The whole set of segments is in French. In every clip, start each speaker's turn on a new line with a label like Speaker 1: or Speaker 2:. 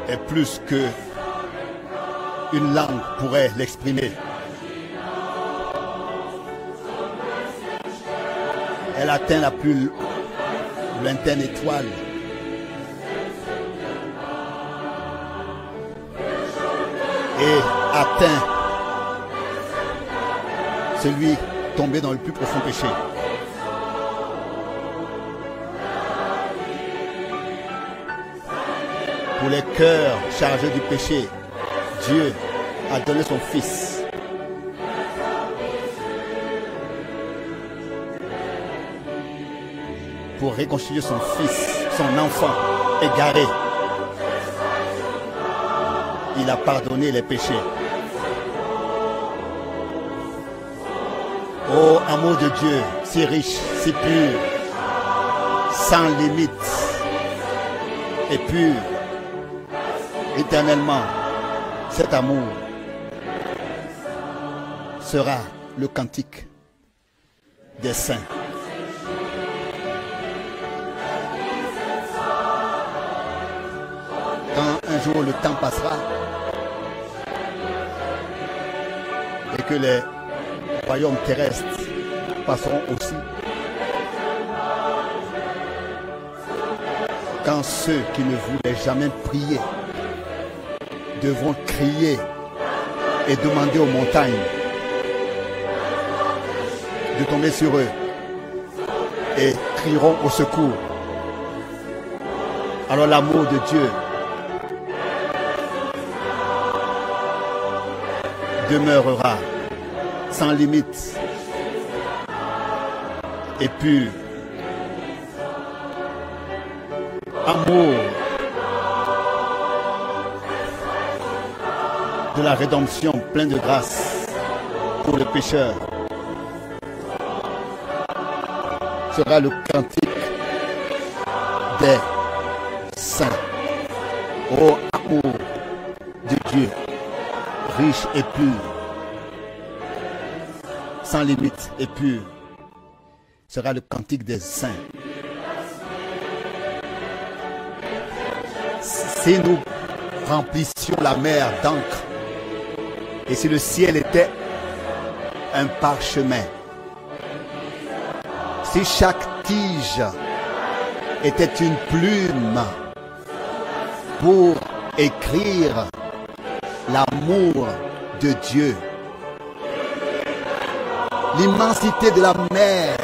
Speaker 1: est plus que une langue pourrait l'exprimer. Elle atteint la plus lointaine étoile. Et atteint celui tombé dans le plus profond péché. Pour les cœurs chargés du péché, Dieu a donné son Fils. Pour réconcilier son Fils, son enfant égaré. Il a pardonné les péchés. Oh, amour de Dieu, si riche, si pur, sans limite et pur, éternellement, cet amour sera le cantique des saints. Quand un jour le temps passera et que les royaumes terrestres passeront aussi, quand ceux qui ne voulaient jamais prier devront crier et demander aux montagnes de tomber sur eux et crieront au secours, alors l'amour de Dieu demeurera sans limite et pur. Amour de la rédemption plein de grâce pour le pécheur sera le cantique des saints. Ô amour de Dieu, riche et pur, sans limite et pur, sera le cantique des saints. Si nous remplissions la mer d'encre, et si le ciel était un parchemin, si chaque tige était une plume pour écrire l'amour de Dieu, l'immensité de la mer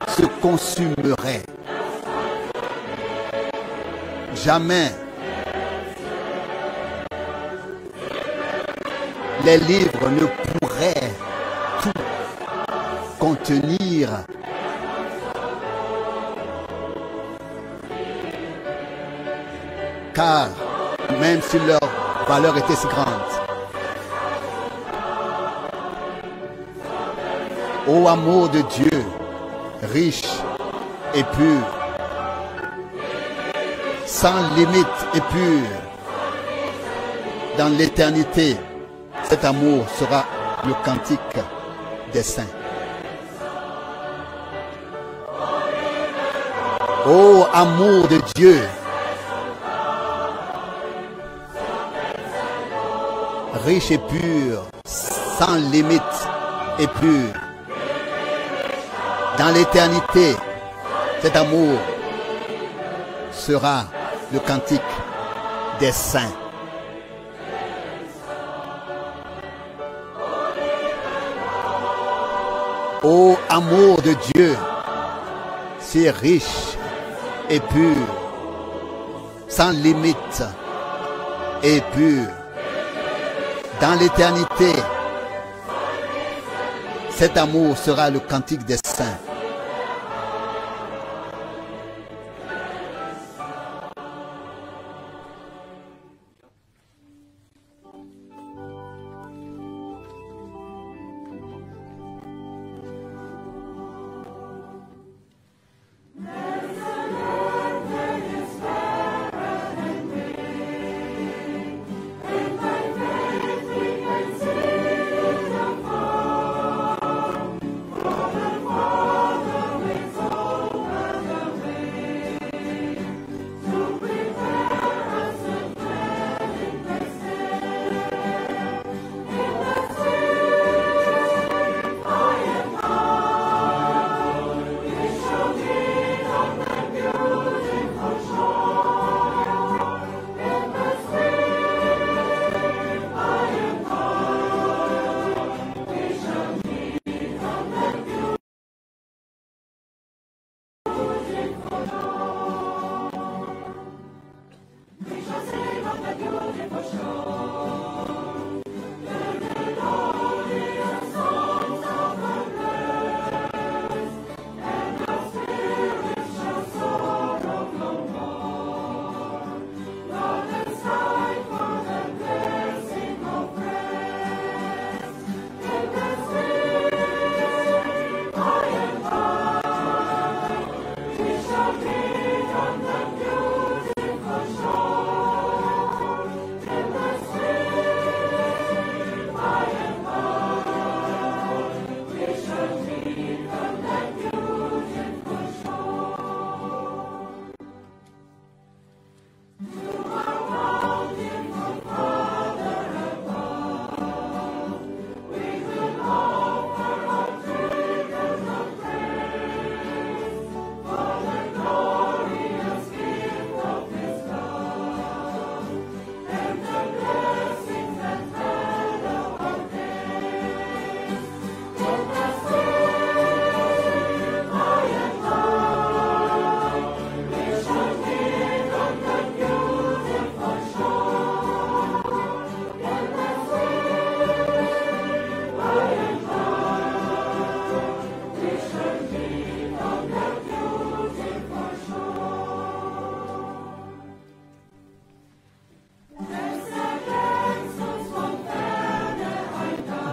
Speaker 1: se consumerait. Jamais les livres ne pourraient tout contenir. Car même si leur valeur était si grande, ô amour de Dieu, riche et pur, sans limite et pur, dans l'éternité, cet amour sera le cantique des saints. Ô amour de Dieu, riche et pur, sans limite et pur, dans l'éternité, cet amour sera le cantique des saints. Ô amour de Dieu, si riche et pur, sans limite et pur, dans l'éternité, cet amour sera le cantique des saints.
Speaker 2: Oh,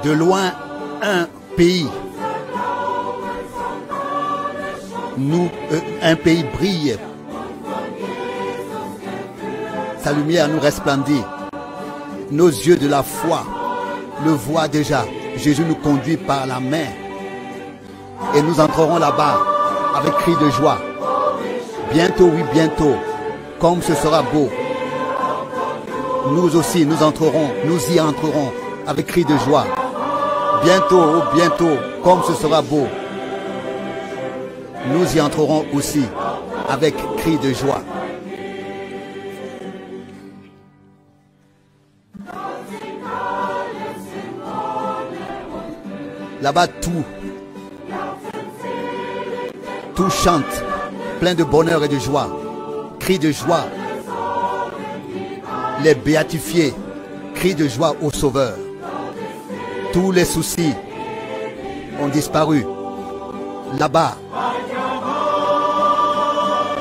Speaker 1: De loin, un pays. Un pays brille. Sa lumière nous resplendit. Nos yeux de la foi le voient déjà. Jésus nous conduit par la main. Et nous entrerons là-bas avec cri de joie. Bientôt, oui, bientôt. Comme ce sera beau. Nous aussi, nous y entrerons avec cri de joie. Bientôt, oh, bientôt, comme ce sera beau. Nous y entrerons aussi avec cri de joie. Là-bas, tout chante, plein de bonheur et de joie. Cri de joie. Les béatifiés, cri de joie au Sauveur. Tous les soucis ont disparu. Là-bas,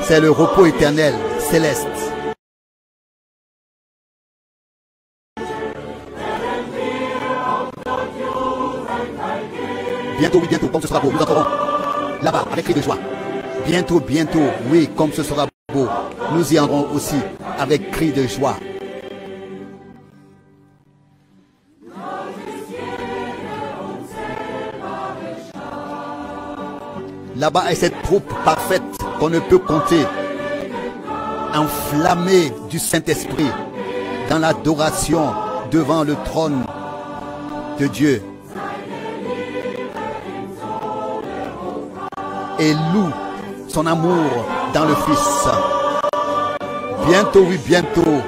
Speaker 1: c'est le repos éternel, céleste. Bientôt, oui, bientôt, comme ce sera beau, nous entrerons là-bas avec cri de joie. Bientôt, bientôt, oui, comme ce sera beau, nous y entrerons aussi avec cri de joie. Là-bas est cette troupe parfaite qu'on ne peut compter, enflammée du Saint-Esprit, dans l'adoration devant le trône de Dieu. Et loue son amour dans le Fils. Bientôt, oui, bientôt,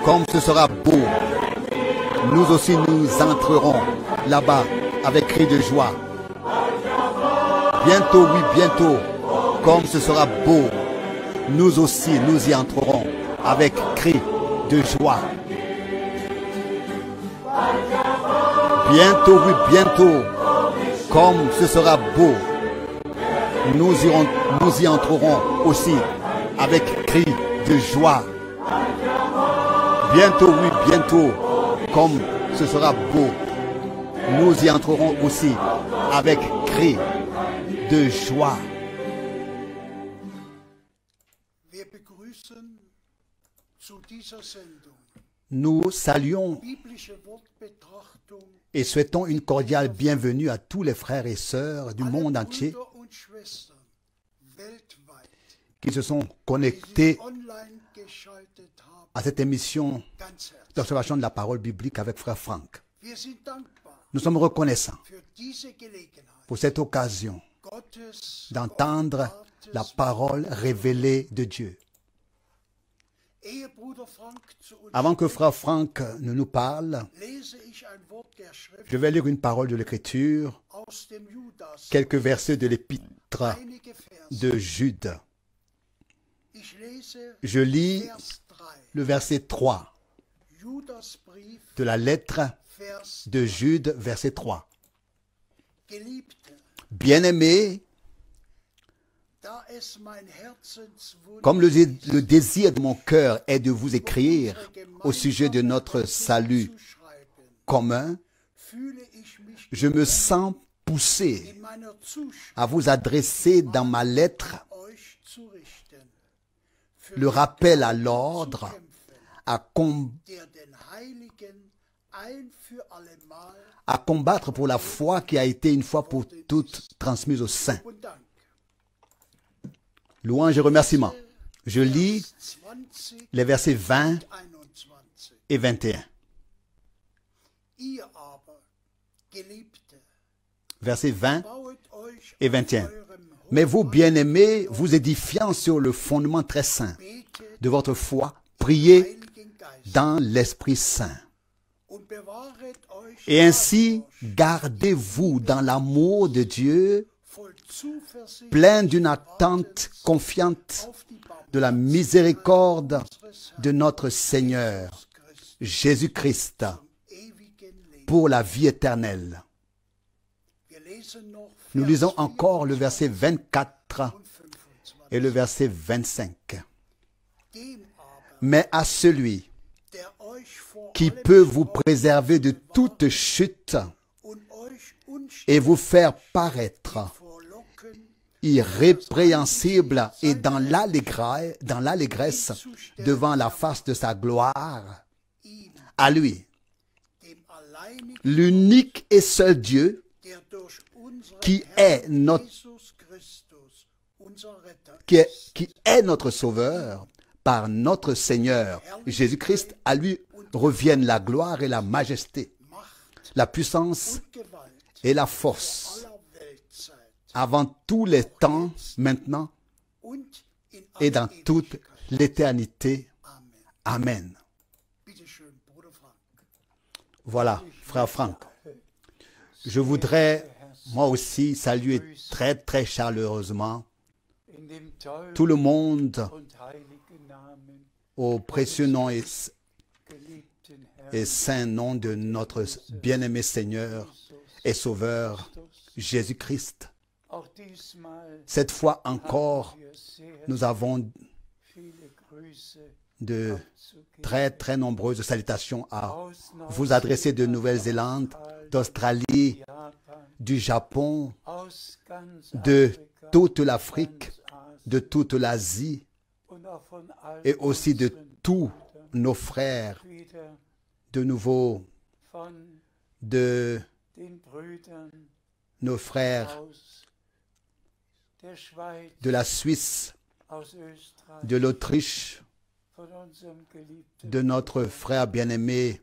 Speaker 1: comme ce sera beau, nous aussi nous entrerons là-bas avec cri de joie. Bientôt, oui, bientôt, comme ce sera beau, nous aussi nous y entrerons avec cri de joie. Bientôt, oui, bientôt, comme ce sera beau, nous y entrerons aussi avec cri de joie. Bientôt, oui, bientôt, comme ce sera beau, nous y entrerons aussi avec cri de joie. Nous saluons et souhaitons une cordiale bienvenue à tous les frères et sœurs du monde entier qui se sont connectés à cette émission d'observation de la parole biblique avec frère Franck. Nous sommes reconnaissants pour cette occasion d'entendre la parole révélée de Dieu. Avant que frère Franck ne nous parle, je vais lire une parole de l'Écriture, quelques versets de l'épître de Jude. Je lis le verset 3 de la lettre de Jude, verset 3. Bien-aimés, comme le désir de mon cœur est de vous écrire au sujet de notre salut commun, je me sens poussé à vous adresser dans ma lettre le rappel à l'ordre, à combattre pour la foi qui a été une fois pour toutes transmise aux saints. Louange et remerciements. Je lis les versets 20 et 21. Versets 20 et 21. Mais vous, bien-aimés, vous édifiant sur le fondement très saint de votre foi, priez dans l'Esprit Saint. Et ainsi, gardez-vous dans l'amour de Dieu, plein d'une attente confiante de la miséricorde de notre Seigneur, Jésus-Christ, pour la vie éternelle. Nous lisons encore le verset 24 et le verset 25. Mais à celui qui peut vous préserver de toute chute et vous faire paraître irrépréhensible et dans l'allégresse devant la face de sa gloire. À lui, l'unique et seul Dieu, qui est notre Sauveur, par notre Seigneur Jésus-Christ, à lui reviennent la gloire et la majesté, la puissance et la force, avant tous les temps, maintenant et dans toute l'éternité. Amen. Voilà, frère Franck. Je voudrais, moi aussi, saluer très, très chaleureusement tout le monde au précieux nom et saint nom de notre bien-aimé Seigneur et Sauveur Jésus-Christ. Cette fois encore, nous avons de très très nombreuses salutations à vous adresser de Nouvelle-Zélande, d'Australie, du Japon, de toute l'Afrique, de toute l'Asie et aussi de tous nos frères, de nouveau, de nos frères de la Suisse, de l'Autriche, de notre frère bien-aimé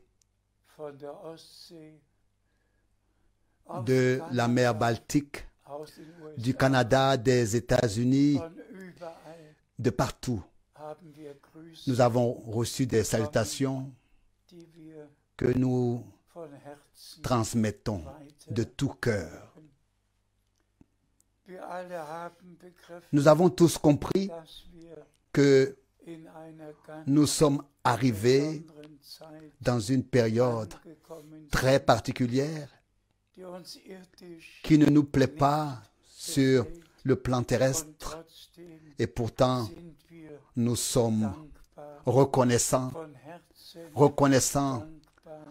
Speaker 1: de la mer Baltique, du Canada, des États-Unis, de partout. Nous avons reçu des salutations que nous transmettons de tout cœur. Nous avons tous compris que nous sommes arrivés dans une période très particulière qui ne nous plaît pas sur le plan terrestre, et pourtant nous sommes reconnaissants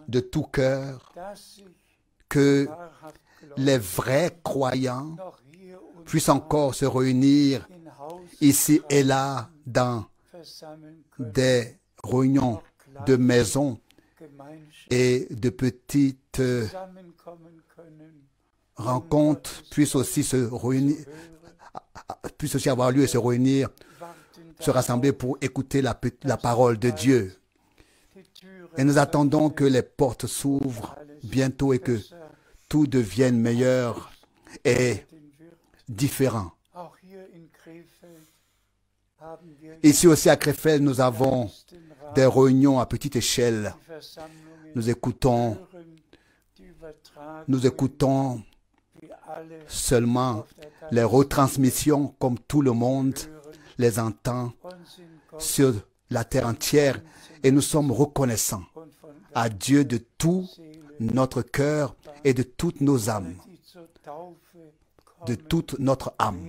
Speaker 1: de tout cœur que les vrais croyants puissent encore se réunir ici et là dans des réunions de maison et de petites rencontres puissent aussi se réunir, puissent aussi avoir lieu et se réunir, se rassembler pour écouter la parole de Dieu. Et nous attendons que les portes s'ouvrent bientôt et que tout devienne meilleur et différent. Ici aussi à Krefeld, nous avons des réunions à petite échelle. Nous écoutons seulement les retransmissions comme tout le monde les entend sur la terre entière, et nous sommes reconnaissants à Dieu de tout notre cœur et de toutes nos âmes, de toute notre âme.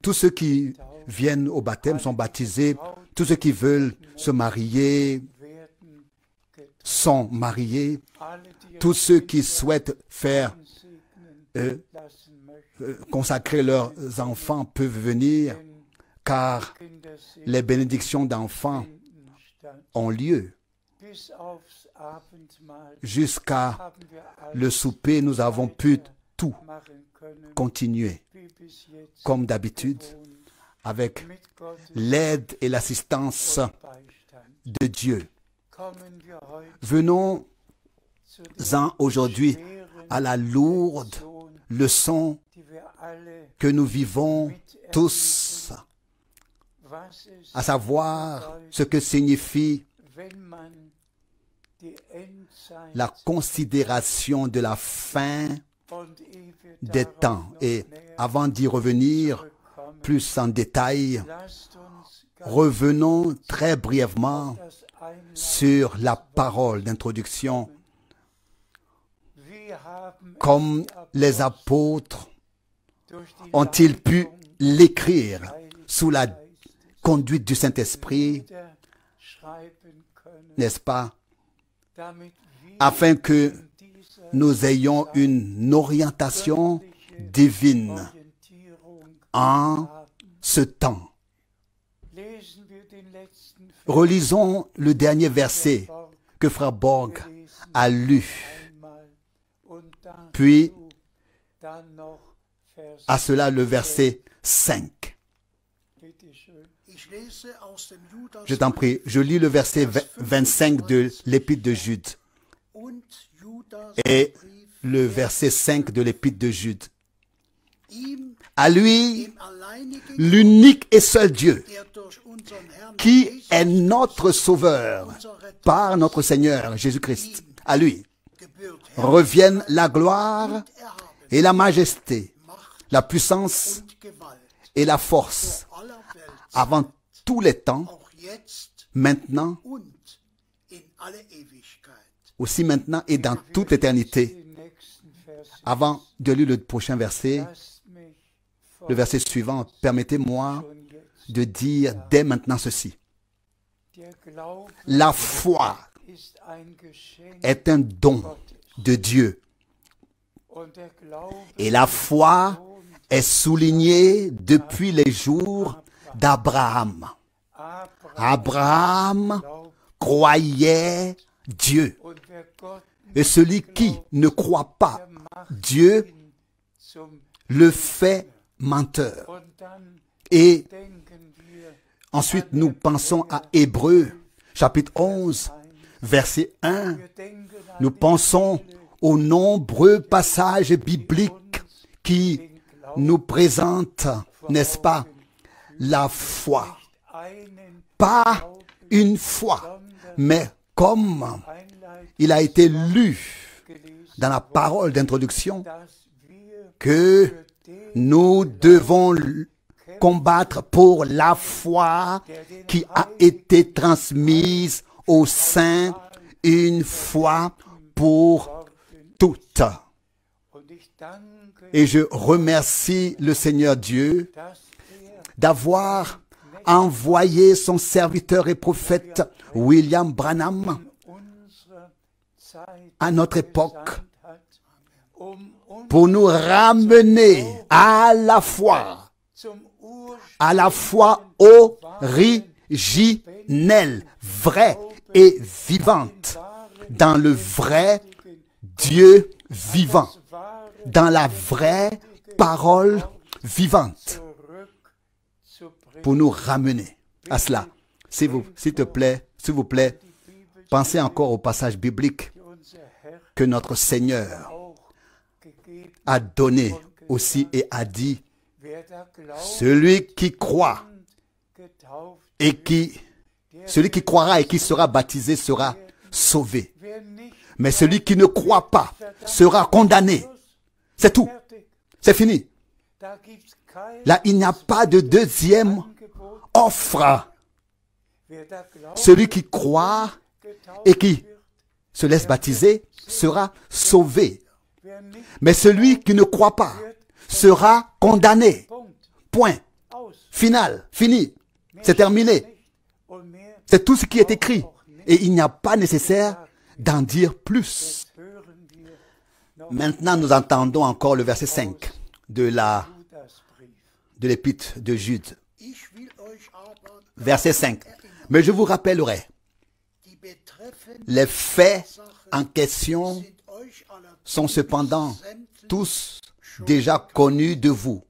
Speaker 1: Tous ceux qui viennent au baptême sont baptisés, tous ceux qui veulent se marier sont mariés, tous ceux qui souhaitent faire consacrer leurs enfants peuvent venir, car les bénédictions d'enfants ont lieu. Jusqu'à le souper, nous avons pu tout continuer comme d'habitude avec l'aide et l'assistance de Dieu. Venons-en aujourd'hui à la lourde leçon que nous vivons tous, à savoir ce que signifie la considération de la fin des temps. Et avant d'y revenir plus en détail, revenons très brièvement sur la parole d'introduction. Comme les apôtres ont-ils pu l'écrire sous la conduite du Saint-Esprit, n'est-ce pas? afin que nous ayons une orientation divine en ce temps. Relisons le dernier verset que Frère Borg a lu, puis à cela le verset 5. Je t'en prie, je lis le verset 25 de l'Épître de Jude et le verset 5 de l'Épître de Jude. À lui, l'unique et seul Dieu, qui est notre Sauveur par notre Seigneur Jésus-Christ. À lui reviennent la gloire et la majesté, la puissance et la force, avant tous les temps, maintenant, aussi maintenant et dans toute éternité. Avant de lire le prochain verset, le verset suivant, permettez-moi de dire dès maintenant ceci. La foi est un don de Dieu. Et la foi est soulignée depuis les jours d'Abraham. Abraham croyait Dieu. Et celui qui ne croit pas Dieu le fait menteur. Et ensuite, nous pensons à Hébreux, chapitre 11, verset 1. Nous pensons aux nombreux passages bibliques qui nous présentent, n'est-ce pas, la foi. Pas une foi, mais comme il a été lu dans la parole d'introduction, que nous devons combattre pour la foi qui a été transmise aux saints une fois pour toutes. Et je remercie le Seigneur Dieu d'avoir envoyé son serviteur et prophète William Branham à notre époque pour nous ramener à la foi originelle, vraie et vivante, dans le vrai Dieu vivant, dans la vraie parole vivante, pour nous ramener à cela. S'il vous plaît, pensez encore au passage biblique que notre Seigneur a donné aussi et a dit, celui qui croit et celui qui croira et qui sera baptisé sera sauvé. Mais celui qui ne croit pas sera condamné. C'est tout. C'est fini. Là, il n'y a pas de deuxième offre. Celui qui croit et qui se laisse baptiser sera sauvé. Mais celui qui ne croit pas sera condamné. Point. Final. Fini. C'est terminé. C'est tout ce qui est écrit. Et il n'y a pas nécessaire d'en dire plus. Maintenant, nous entendons encore le verset 5 de l'épître de Jude. Verset 5. Mais je vous rappellerai, les faits en question sont cependant tous déjà connus de vous,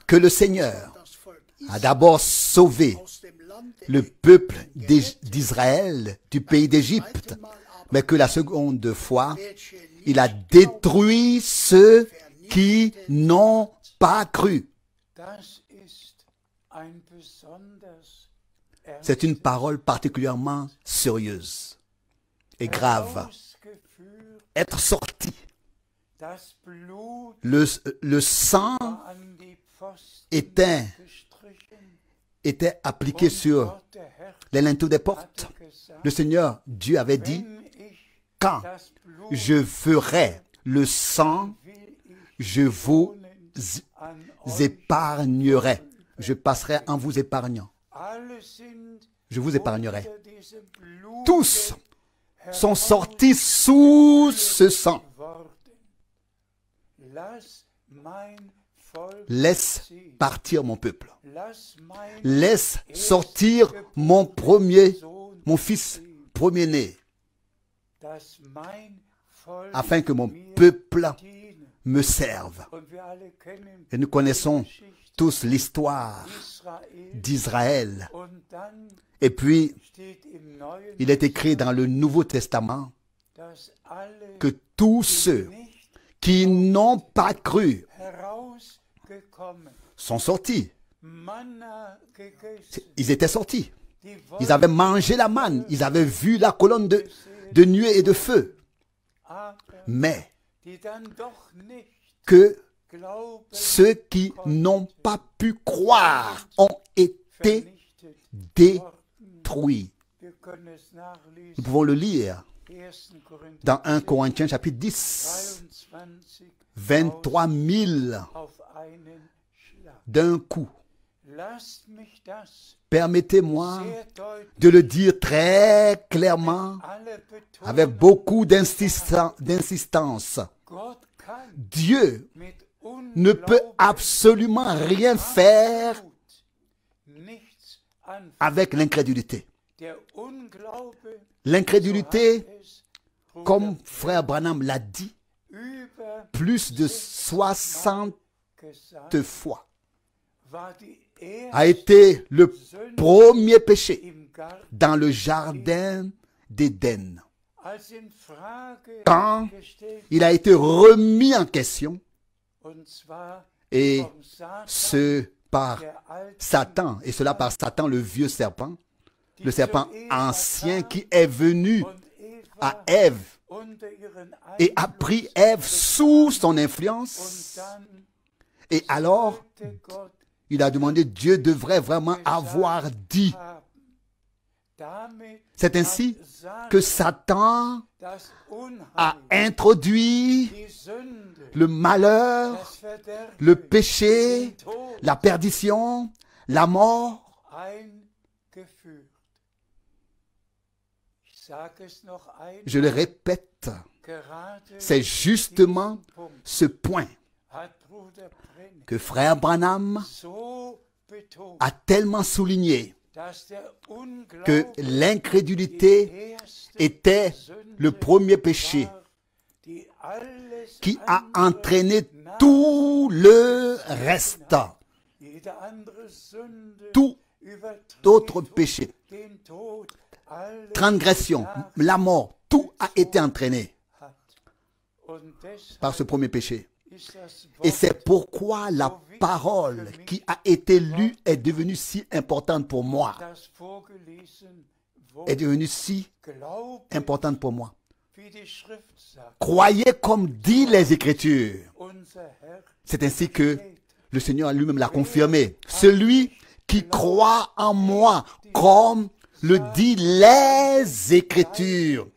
Speaker 1: que le Seigneur a d'abord sauvé le peuple d'Israël du pays d'Égypte, mais que la seconde fois, il a détruit ceux qui n'ont pas cru. C'est une parole particulièrement sérieuse et grave. Être sorti. Le sang était appliqué sur les linteaux des portes. Le Seigneur Dieu avait dit, quand je ferai le sang, je vous épargnerai. Je passerai en vous épargnant. Je vous épargnerai. Tous sont sortis sous ce sang. Laisse partir mon peuple. Laisse sortir mon fils premier-né, afin que mon peuple me serve. Et nous connaissons tous l'histoire d'Israël. Et puis, il est écrit dans le Nouveau Testament que tous ceux qui n'ont pas cru sont sortis. Ils étaient sortis. Ils avaient mangé la manne. Ils avaient vu la colonne de nuée et de feu. Mais que ceux qui n'ont pas pu croire ont été détruits. Nous pouvons le lire dans 1 Corinthiens chapitre 10. 23 000 d'un coup. Permettez-moi de le dire très clairement, avec beaucoup d'insistance. Dieu ne peut absolument rien faire avec l'incrédulité. L'incrédulité, comme frère Branham l'a dit, plus de 60 fois, a été le premier péché dans le jardin d'Éden. Quand il a été remis en question, et ce par Satan, et cela par Satan, le vieux serpent, le serpent ancien qui est venu à Ève et a pris Ève sous son influence. Et alors, il a demandé, Dieu devrait vraiment avoir dit. C'est ainsi que Satan a introduit le malheur, le péché, la perdition, la mort. Je le répète, c'est justement ce point que frère Branham a tellement souligné, que l'incrédulité était le premier péché qui a entraîné tout le reste. Tout autre péché, transgression, la mort, tout a été entraîné par ce premier péché. Et c'est pourquoi la parole qui a été lue est devenue si importante pour moi. Est devenue si importante pour moi. Croyez comme dit les Écritures. C'est ainsi que le Seigneur lui-même l'a confirmé. Celui qui croit en moi, comme le dit les Écritures,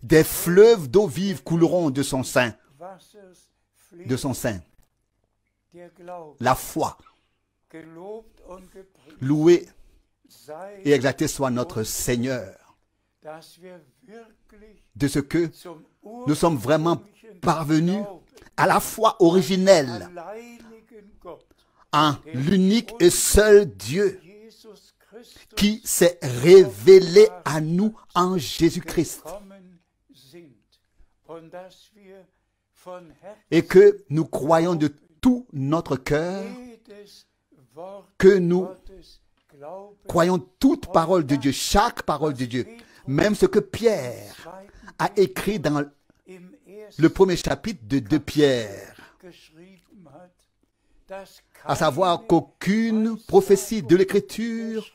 Speaker 1: des fleuves d'eau vive couleront de son sein. De son sein. La foi. Loué et exalté soit notre Seigneur. De ce que nous sommes vraiment parvenus à la foi originelle en l'unique et seul Dieu qui s'est révélé à nous en Jésus-Christ. Et que nous croyons de tout notre cœur, que nous croyons toute parole de Dieu, chaque parole de Dieu, même ce que Pierre a écrit dans le premier chapitre de 2 Pierre, à savoir qu'aucune prophétie de l'Écriture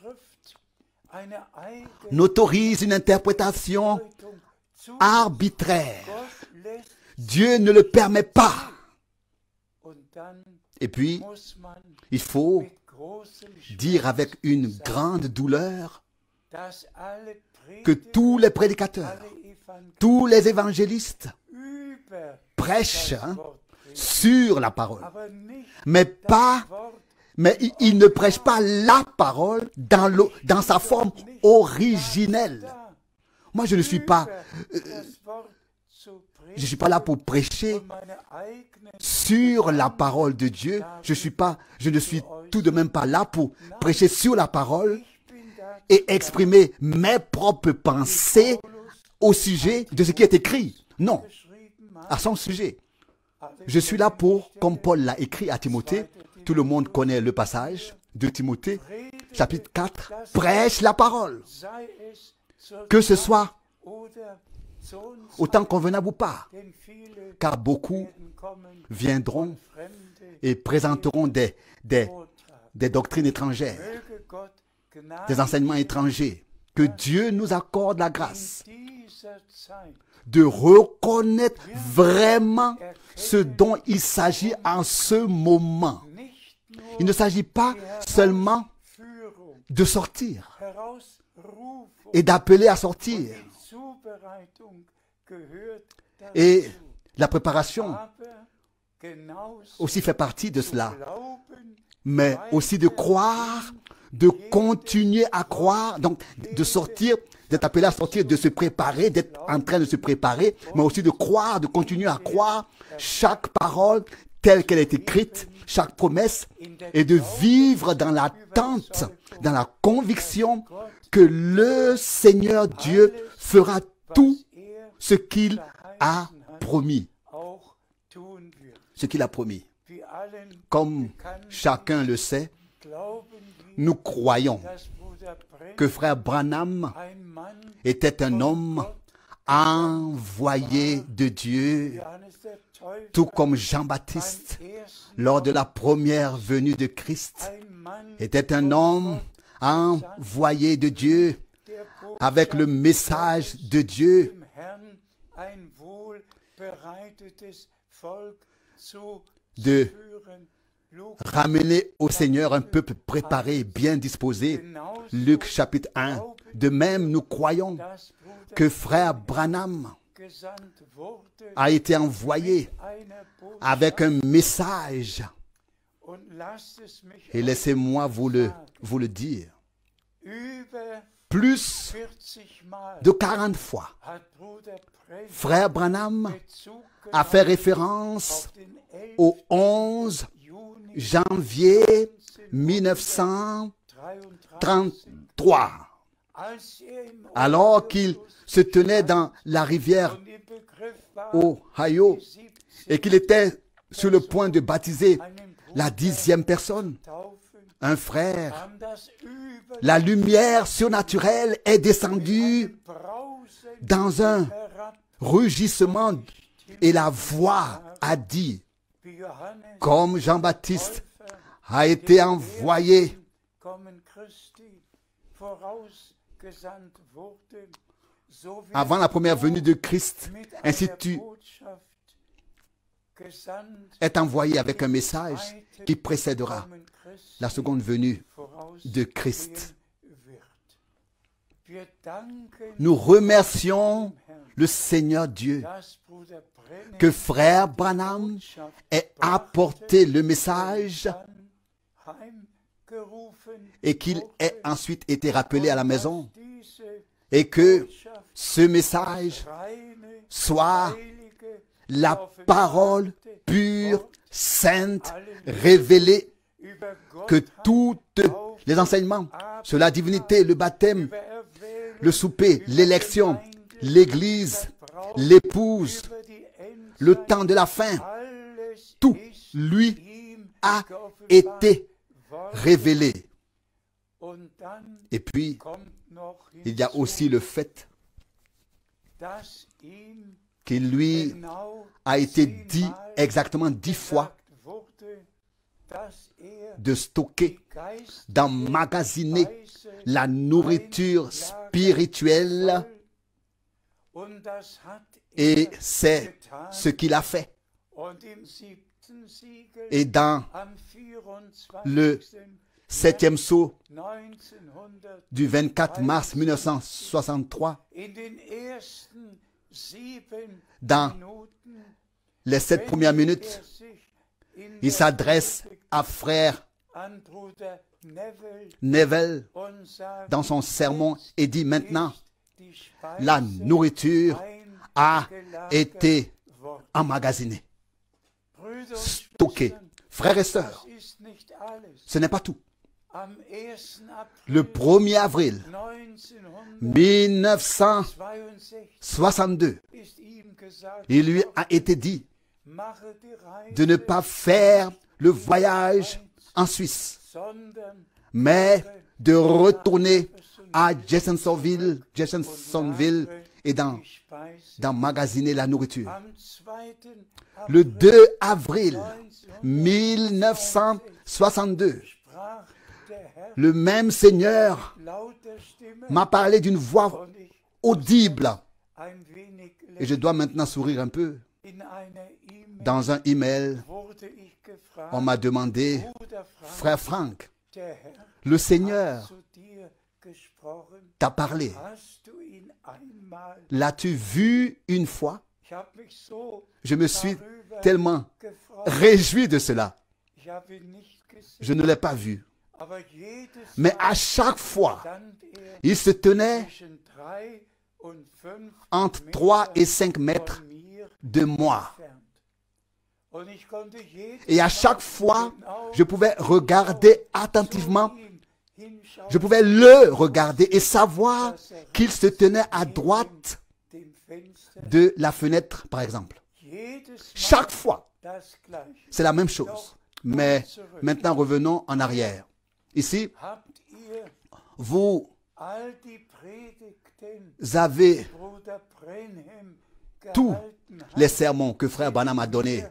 Speaker 1: n'autorise une interprétation arbitraire. Dieu ne le permet pas. Et puis, il faut dire avec une grande douleur que tous les prédicateurs, tous les évangélistes prêchent sur la parole. Mais ils ne prêchent pas la parole dans sa forme originelle. Moi, je ne suis pas là pour prêcher sur la parole de Dieu. Je ne suis tout de même pas là pour prêcher sur la parole et exprimer mes propres pensées au sujet de ce qui est écrit. Non, à son sujet. Je suis là pour, comme Paul l'a écrit à Timothée, tout le monde connaît le passage de Timothée, chapitre 4, prêche la parole. Que ce soit autant convenable ou pas, car beaucoup viendront et présenteront des doctrines étrangères, des enseignements étrangers. Que Dieu nous accorde la grâce de reconnaître vraiment ce dont il s'agit en ce moment. Il ne s'agit pas seulement de sortir et d'appeler à sortir. Et la préparation aussi fait partie de cela. Mais aussi de croire, de continuer à croire, donc de sortir, d'être appelé à sortir, de se préparer, d'être en train de se préparer, mais aussi de croire, de continuer à croire chaque parole telle qu'elle est écrite, chaque promesse, et de vivre dans l'attente, dans la conviction que le Seigneur Dieu fera tout ce qu'il a promis. Ce qu'il a promis. Comme chacun le sait, nous croyons que frère Branham était un homme envoyé de Dieu, tout comme Jean-Baptiste, lors de la première venue de Christ, était un homme envoyé de Dieu, avec le message de Dieu, de ramener au Seigneur un peuple préparé, bien disposé. Luc chapitre 1. De même, nous croyons que frère Branham a été envoyé avec un message. Et laissez-moi vous le dire. Plus de 40 fois, frère Branham a fait référence au 11 janvier 1933, alors qu'il se tenait dans la rivière Ohio et qu'il était sur le point de baptiser la 10e personne. Un frère, la lumière surnaturelle est descendue dans un rugissement et la voix a dit, comme Jean-Baptiste a été envoyé avant la première venue de Christ, ainsi tu es envoyé avec un message qui précédera la seconde venue de Christ. Nous remercions le Seigneur Dieu que frère Branham ait apporté le message et qu'il ait ensuite été rappelé à la maison et que ce message soit la parole pure, sainte, révélée, que tous les enseignements sur la divinité, le baptême, le souper, l'élection, l'église, l'épouse, le temps de la fin, tout lui a été révélé. Et puis, il y a aussi le fait qu'il lui a été dit exactement 10 fois de stocker, d'emmagasiner la nourriture spirituelle. Et c'est ce qu'il a fait. Et dans le 7e sceau du 24 mars 1963, dans les 7 premières minutes, il s'adresse à frère Neville dans son sermon et dit maintenant, la nourriture a été emmagasinée, stockée. Frères et sœurs, ce n'est pas tout. Le 1er avril 1962, il lui a été dit de ne pas faire le voyage en Suisse, mais de retourner à Jeffersonville et d'emmagasiner la nourriture. Le 2 avril 1962, le même Seigneur m'a parlé d'une voix audible. Et je dois maintenant sourire un peu. Dans un email, on m'a demandé, frère Frank, le Seigneur t'a parlé. L'as-tu vu une fois? Je me suis tellement réjoui de cela. Je ne l'ai pas vu. Mais à chaque fois, il se tenait entre 3 et 5 mètres de moi. Et à chaque fois, je pouvais regarder attentivement. Je pouvais le regarder et savoir qu'il se tenait à droite de la fenêtre, par exemple. Chaque fois, c'est la même chose. Mais maintenant, revenons en arrière. Ici, vous avez tous les sermons que frère Branham a donnés.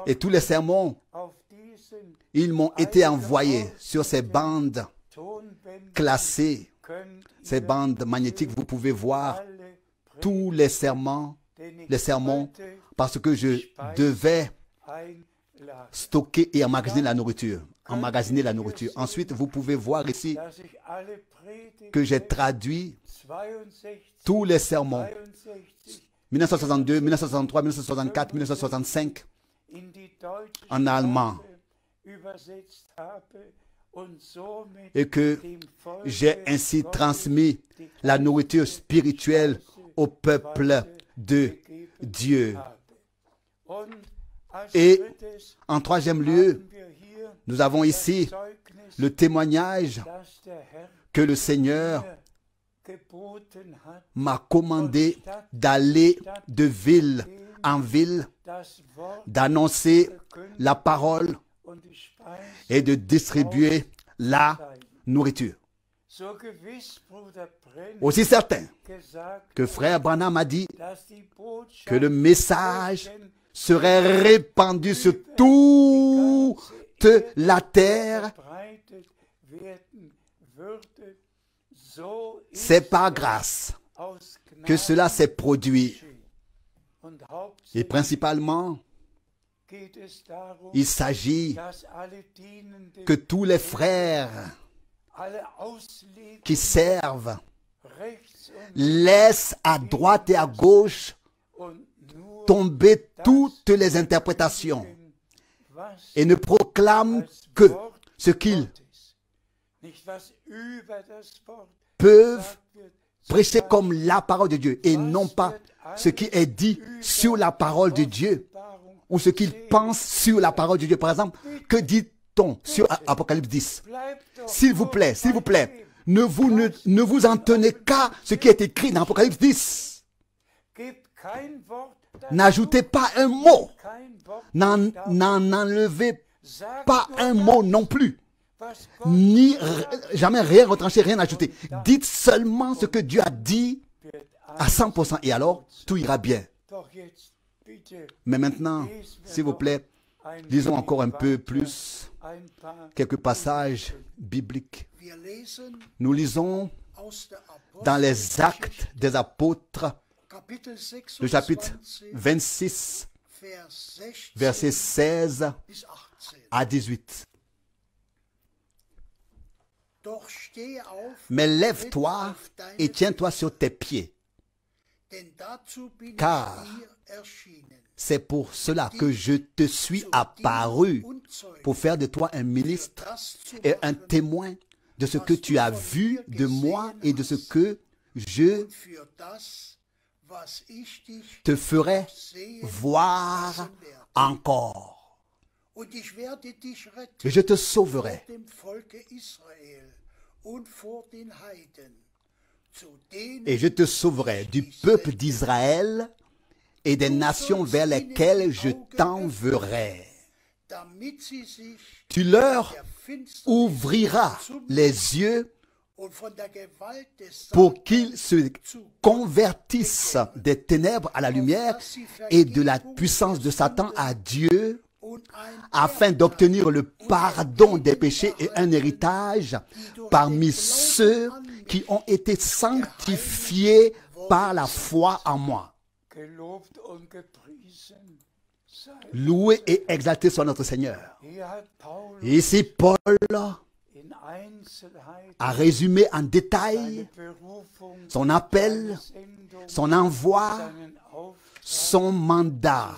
Speaker 1: Et tous les sermons, ils m'ont été envoyés sur ces bandes classées, ces bandes magnétiques. Vous pouvez voir tous les sermons, parce que je devais stocker et emmagasiner la nourriture. Ensuite, vous pouvez voir ici que j'ai traduit tous les sermons 1962, 1963, 1964, 1965 en allemand et que j'ai ainsi transmis la nourriture spirituelle au peuple de Dieu. Et en troisième lieu, nous avons ici le témoignage que le Seigneur m'a commandé d'aller de ville en ville, d'annoncer la parole et de distribuer la nourriture. Aussi certain que frère Branham a dit que le message serait répandu sur toute la terre, c'est par grâce que cela s'est produit. Et principalement, il s'agit que tous les frères qui servent laissent à droite et à gauche tomber toutes les interprétations et ne proclament que ce qu'ils peuvent prêcher comme la parole de Dieu et non pas ce qui est dit sur la parole de Dieu ou ce qu'ils pensent sur la parole de Dieu. Par exemple, que dit-on sur Apocalypse 10? S'il vous plaît, ne vous en tenez qu'à ce qui est écrit dans Apocalypse 10. N'ajoutez pas un mot. N'en enlevez pas un mot non plus. Ni jamais rien retrancher, rien ajouter. Dites seulement ce que Dieu a dit à 100% et alors tout ira bien. Mais maintenant, s'il vous plaît, lisons encore un peu plus quelques passages bibliques. Nous lisons dans les Actes des Apôtres, le chapitre 26, versets 16 à 18. Mais lève-toi et tiens-toi sur tes pieds, car c'est pour cela que je te suis apparu, pour faire de toi un ministre et un témoin de ce que tu as vu de moi et de ce que je te ferai voir encore. Et je te sauverai et je te sauverai du peuple d'Israël et des nations vers lesquelles je t'enverrai. Tu leur ouvriras les yeux pour qu'ils se convertissent des ténèbres à la lumière et de la puissance de Satan à Dieu, afin d'obtenir le pardon des péchés et un héritage parmi ceux qui ont été sanctifiés par la foi en moi. Loué et exalté soit notre Seigneur. Et ici, Paul a résumé en détail son appel, son envoi, son mandat.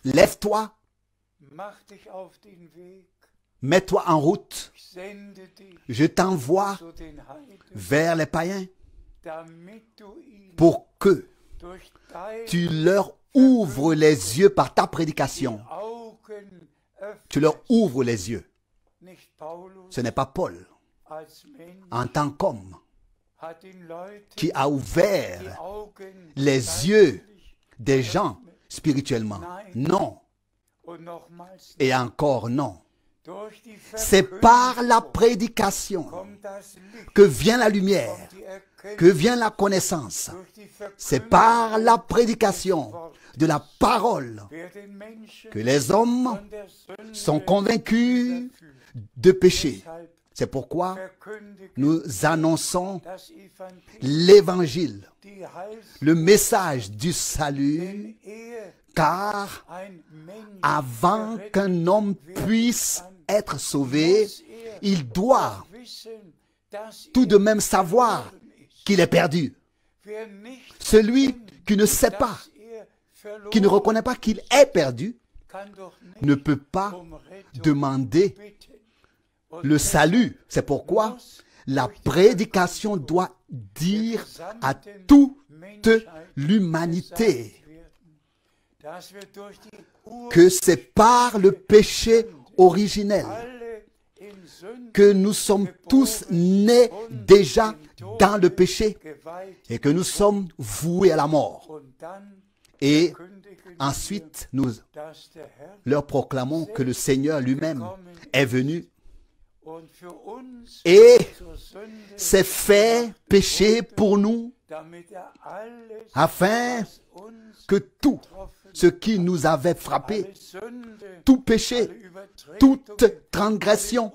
Speaker 1: Lève-toi, mets-toi en route, je t'envoie vers les païens pour que tu leur ouvres les yeux par ta prédication. Tu leur ouvres les yeux. Ce n'est pas Paul, en tant qu'homme, qui a ouvert les yeux des gens spirituellement. Non. Et encore non. C'est par la prédication que vient la lumière, que vient la connaissance. C'est par la prédication de la parole que les hommes sont convaincus de péché. C'est pourquoi nous annonçons l'évangile, le message du salut, car avant qu'un homme puisse être sauvé, il doit tout de même savoir qu'il est perdu. Celui qui ne sait pas, qui ne reconnaît pas qu'il est perdu, ne peut pas demander le salut. C'est pourquoi la prédication doit dire à toute l'humanité que c'est par le péché originel que nous sommes tous nés déjà dans le péché et que nous sommes voués à la mort. Et ensuite, nous leur proclamons que le Seigneur lui-même est venu et s'est fait péché pour nous, afin que tout ce qui nous avait frappé, tout péché, toute transgression,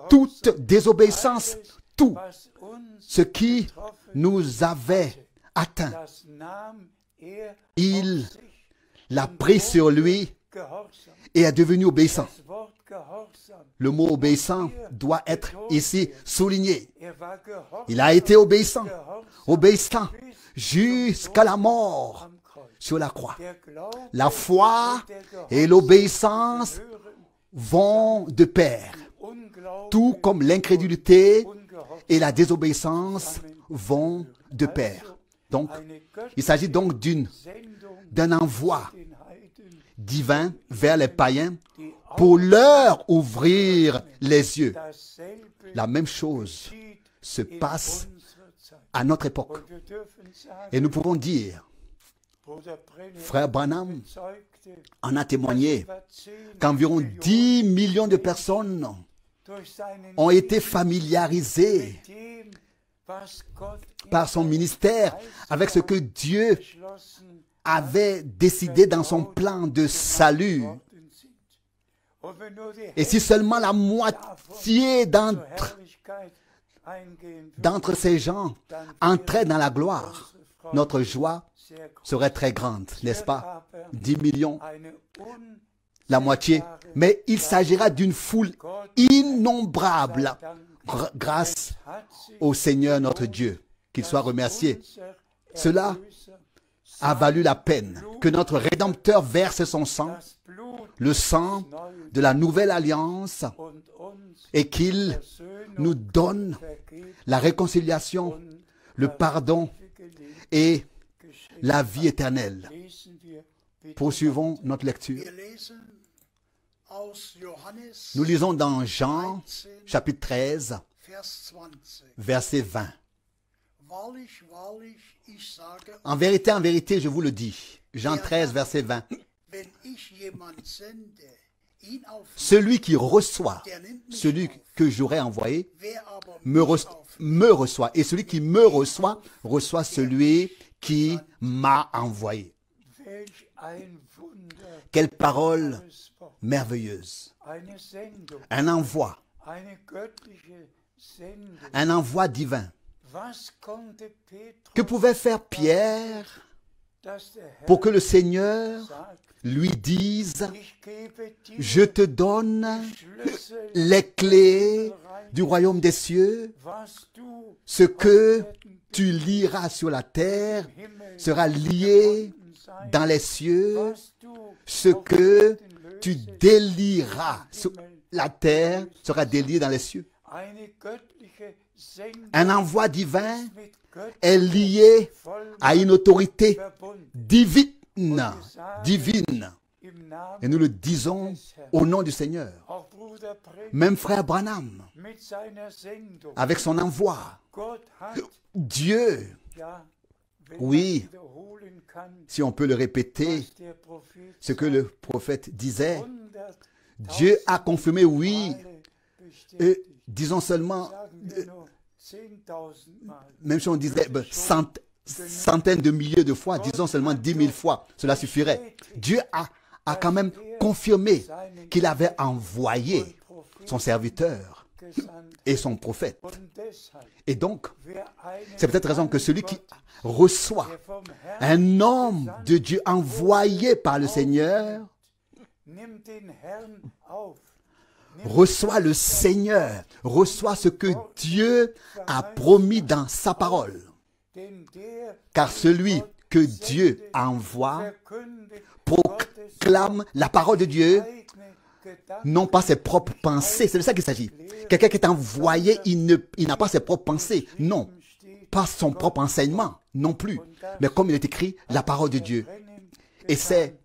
Speaker 1: toute désobéissance, tout ce qui nous avait atteint, il l'a pris sur lui et est devenu obéissant. Le mot obéissant doit être ici souligné. Il a été obéissant, obéissant jusqu'à la mort sur la croix. La foi et l'obéissance vont de pair, tout comme l'incrédulité et la désobéissance vont de pair. Donc, il s'agit donc d'un envoi divin vers les païens pour leur ouvrir les yeux. La même chose se passe à notre époque. Et nous pouvons dire, frère Branham en a témoigné, qu'environ 10 millions de personnes ont été familiarisées par son ministère avec ce que Dieu avait décidé dans son plan de salut. Et si seulement la moitié d'entre ces gens entraient dans la gloire, notre joie serait très grande, n'est-ce pas? 10 millions, la moitié. Mais il s'agira d'une foule innombrable grâce au Seigneur notre Dieu. Qu'il soit remercié. Cela a valu la peine que notre Rédempteur verse son sang, le sang de la nouvelle alliance, et qu'il nous donne la réconciliation, le pardon et la vie éternelle. Poursuivons notre lecture. Nous lisons dans Jean, chapitre 13, verset 20. En vérité, je vous le dis. Jean 13, verset 20. Celui qui reçoit, celui que j'aurai envoyé, me reçoit. Et celui qui me reçoit, reçoit celui qui m'a envoyé. Quelle parole merveilleuse. Un envoi divin. Que pouvait faire Pierre pour que le Seigneur lui dise: je te donne les clés du royaume des cieux, ce que tu liras sur la terre sera lié dans les cieux, ce que tu délieras sur la terre sera délié dans les cieux. Un envoi divin est lié à une autorité divine. Et nous le disons au nom du Seigneur. Même frère Branham, avec son envoi, Dieu, oui, si on peut le répéter, ce que le prophète disait, Dieu a confirmé, oui, disons seulement, même si on disait centaines de milliers de fois, disons seulement 10 000 fois, cela suffirait. Dieu a quand même confirmé qu'il avait envoyé son serviteur et son prophète. Et donc, c'est peut-être raison que celui qui reçoit un homme de Dieu envoyé par le Seigneur reçoit le Seigneur, reçoit ce que Dieu a promis dans sa parole. Car celui que Dieu envoie proclame la parole de Dieu, non pas ses propres pensées. C'est de ça qu'il s'agit. Quelqu'un qui est envoyé, il n'a pas ses propres pensées. Non, pas son propre enseignement, non plus. Mais comme il est écrit, la parole de Dieu. Et c'est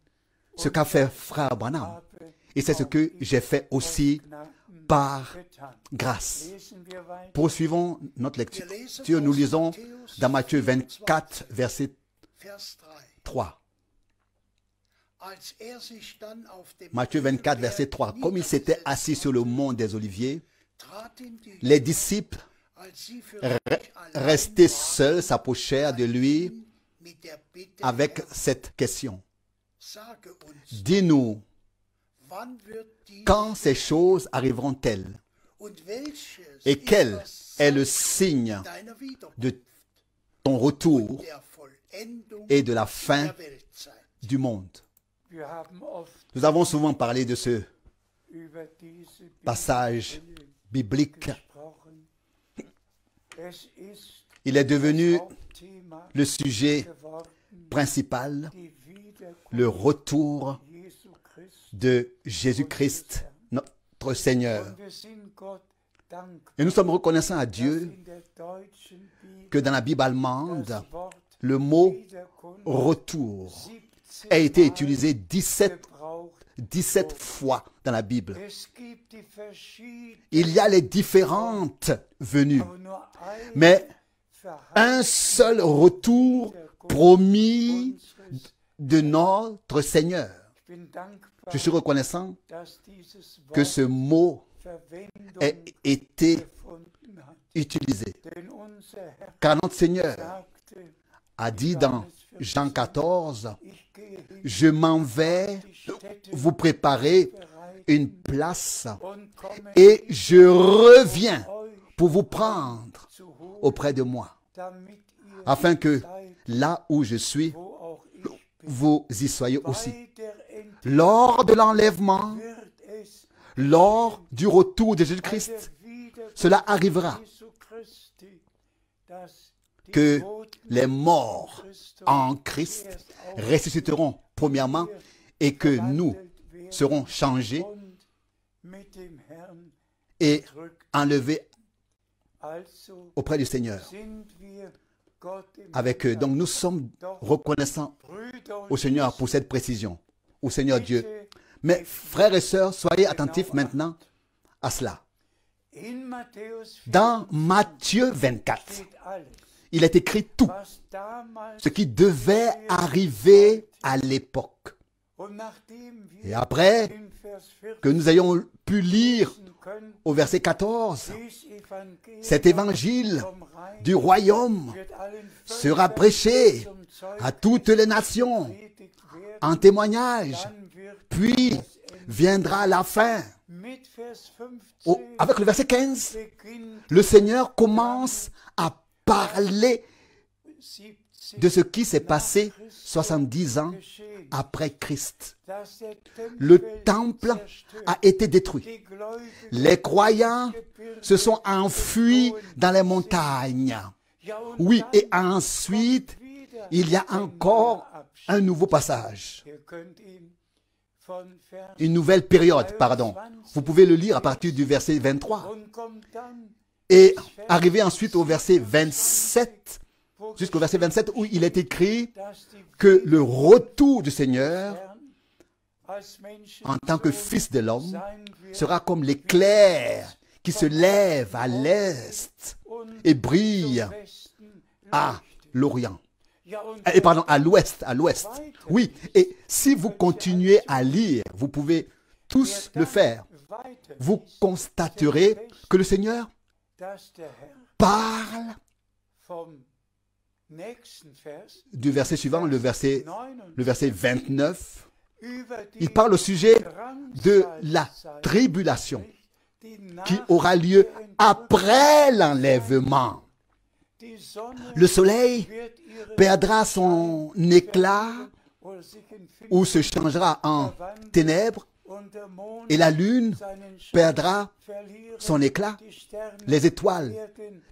Speaker 1: ce qu'a fait frère Branham. Et c'est ce que j'ai fait aussi par grâce. Poursuivons notre lecture. Nous lisons dans Matthieu 24, verset 3. Matthieu 24, verset 3. Comme il s'était assis sur le mont des Oliviers, les disciples restés seuls s'approchèrent de lui avec cette question. Dis-nous, quand ces choses arriveront-elles? Et quel est le signe de ton retour et de la fin du monde? Nous avons souvent parlé de ce passage biblique. Il est devenu le sujet principal, le retour de Jésus-Christ, notre Seigneur. Et nous sommes reconnaissants à Dieu que dans la Bible allemande, le mot « retour » a été utilisé 17 fois dans la Bible. Il y a les différentes venues, mais un seul retour promis de notre Seigneur. Je suis reconnaissant que ce mot ait été utilisé. Car notre Seigneur a dit dans Jean 14, « Je m'en vais vous préparer une place et je reviens pour vous prendre auprès de moi, afin que là où je suis, vous y soyez aussi. » Lors de l'enlèvement, lors du retour de Jésus-Christ, cela arrivera. que les morts en Christ ressusciteront premièrement et que nous serons changés et enlevés auprès du Seigneur. Avec eux. Donc nous sommes reconnaissants au Seigneur pour cette précision, au Seigneur Dieu. Mais frères et sœurs, soyez attentifs maintenant à cela. Dans Matthieu 24, il est écrit tout ce qui devait arriver à l'époque. Et après que nous ayons pu lire au verset 14, cet évangile du royaume sera prêché à toutes les nations en témoignage, puis viendra la fin. Avec le verset 15, le Seigneur commence à parler de ce qui s'est passé 70 ans après Christ. Le temple a été détruit. Les croyants se sont enfuis dans les montagnes. Oui, et ensuite, il y a encore un nouveau passage. Une nouvelle période, pardon. Vous pouvez le lire à partir du verset 23. Et arriver ensuite au verset 27, jusqu'au verset 27, où il est écrit que le retour du Seigneur, en tant que Fils de l'homme, sera comme l'éclair qui se lève à l'est et brille à l'Orient. Et pardon, à l'ouest, Oui, et si vous continuez à lire, vous pouvez tous le faire. Vous constaterez que le Seigneur parle du verset suivant, le verset 29. Il parle au sujet de la tribulation qui aura lieu après l'enlèvement. Le soleil perdra son éclat ou se changera en ténèbres et la lune perdra son éclat. Les étoiles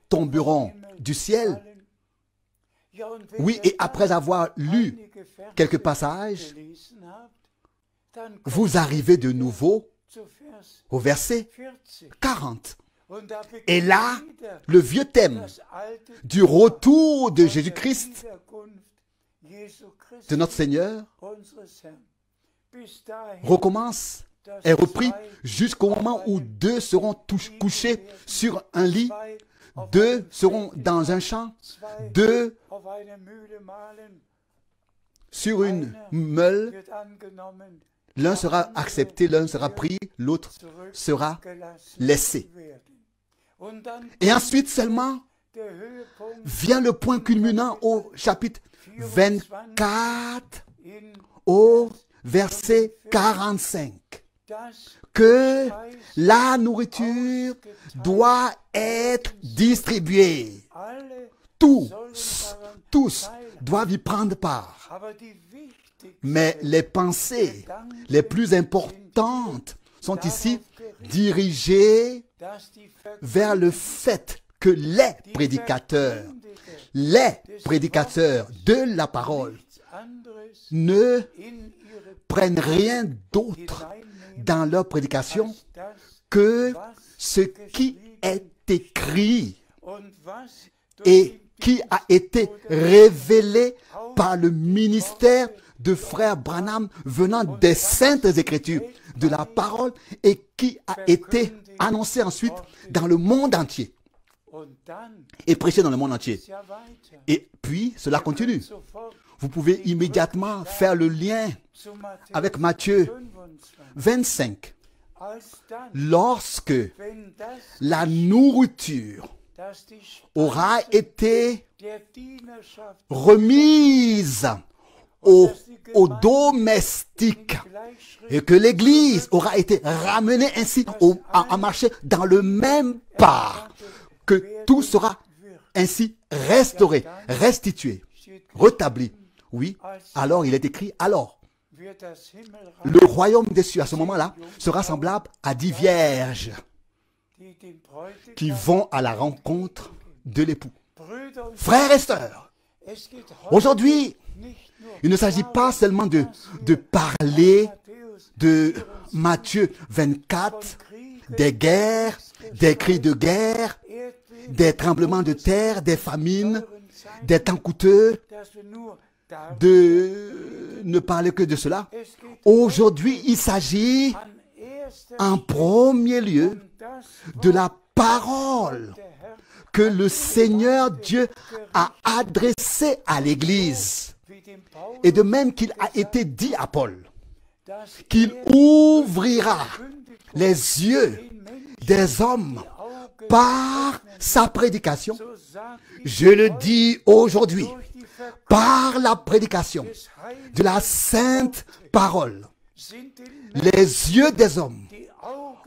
Speaker 1: tomberont du ciel. Oui, et après avoir lu quelques passages, vous arrivez de nouveau au verset 40. Et là, le vieux thème du retour de Jésus-Christ, de notre Seigneur, recommence, est repris jusqu'au moment où deux seront couchés sur un lit, deux seront dans un champ, deux sur une meule. L'un sera accepté, l'un sera pris, l'autre sera laissé. Et ensuite seulement vient le point culminant au chapitre 24, au verset 45, que la nourriture doit être distribuée. Tous doivent y prendre part. Mais les pensées les plus importantes sont ici dirigées vers le fait que les prédicateurs de la parole ne prennent rien d'autre dans leur prédication que ce qui est écrit et qui a été révélé par le ministère de frère Branham venant des Saintes Écritures, de la parole, et qui a été annoncé ensuite dans le monde entier et prêché dans le monde entier. Et puis, cela continue. Vous pouvez immédiatement faire le lien avec Matthieu 25. Lorsque la nourriture aura été remise aux domestiques et que l'Église aura été ramenée ainsi à marcher dans le même pas, que tout sera ainsi restauré, restitué, rétabli. Oui, alors il est écrit, alors le royaume des cieux à ce moment-là sera semblable à 10 vierges qui vont à la rencontre de l'époux. frères et sœurs, aujourd'hui, il ne s'agit pas seulement de parler de Matthieu 24, des guerres, des cris de guerre, des tremblements de terre, des famines, des temps coûteux, de ne parler que de cela. Aujourd'hui, il s'agit en premier lieu de la parole que le Seigneur Dieu a adressée à l'Église. Et de même qu'il a été dit à Paul, qu'il ouvrira les yeux des hommes par sa prédication. Je le dis aujourd'hui, par la prédication de la sainte parole, les yeux des hommes